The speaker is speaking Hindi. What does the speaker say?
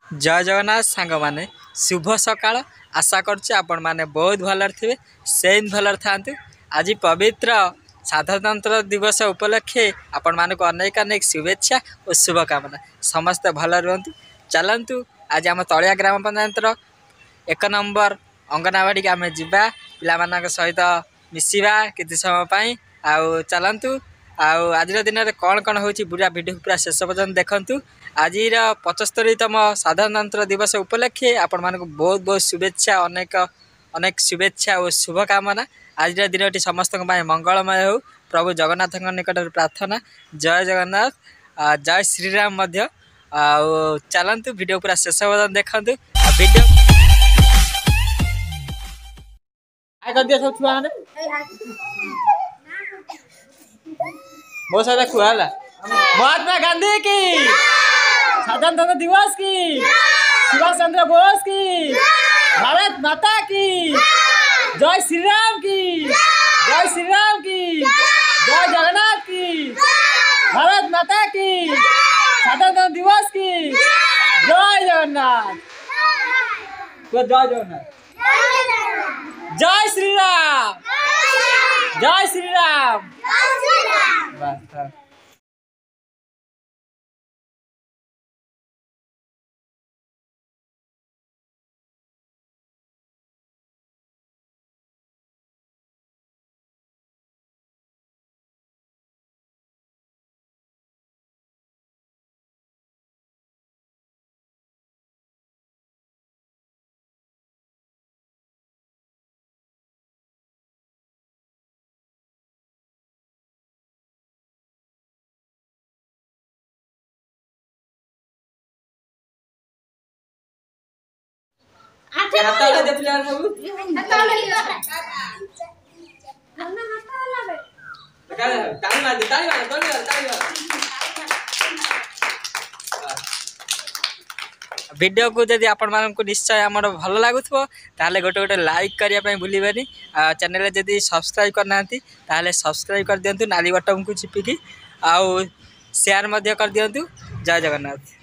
जय जगन्नाथ सांग माने शुभ सकाळ। आशा करछु आपण माने बहुत भलर थे सेम भलर था। आज पवित्र साधारणतंत्र दिवस उपलक्षे आपण मानक अनेक अनेक शुभेच्छा और शुभकामना। समस्त भल रुहतु। चलतु आज आम तलिया ग्राम पंचायतर 1 नंबर अंगनवाड़ी के आम जा पिला सहित मिसवा किसी समय आउ चलतु। आज दिन में कौन कौन हो पूरा वीडियो पूरा शेष पर्यटन देखु। आज 75तम साधारणतंत्र दिवस उपलक्षे आपण मानक बहुत बहुत शुभेच्छा अनेक अनेक शुभेच्छा और शुभकामना। आज दिन समस्त मंगलमय हो प्रभु जगन्नाथ निकट प्रार्थना। जय जगन्नाथ जय श्रीराम। चलतु वीडियो पूरा शेष पर्यटन देखु। वीडियो बहुत सारा खुआ महात्मा गांधी की, साधारणतंत्र दिवस की, सुभाष चंद्र बोस की, भारत माता की, जय श्री राम की, जय श्री राम की, जय जगन्नाथ की, भारत माता की, साधारणतंत्र दिवस की, जय जगन्नाथ। जय जगन्नाथ, जय श्री राम, जय श्री राम। बस वीडियो को जब आपण मानक निश्चय आम भल लगुव ताले गोटे गोटे लाइक करने भूलें। चैनल जदि सब्सक्राइब करना ताले सब्सक्राइब कर दिंतु नाली बटन को चिपिकी आउ शेयर कर दिंतु। जय जगन्नाथ।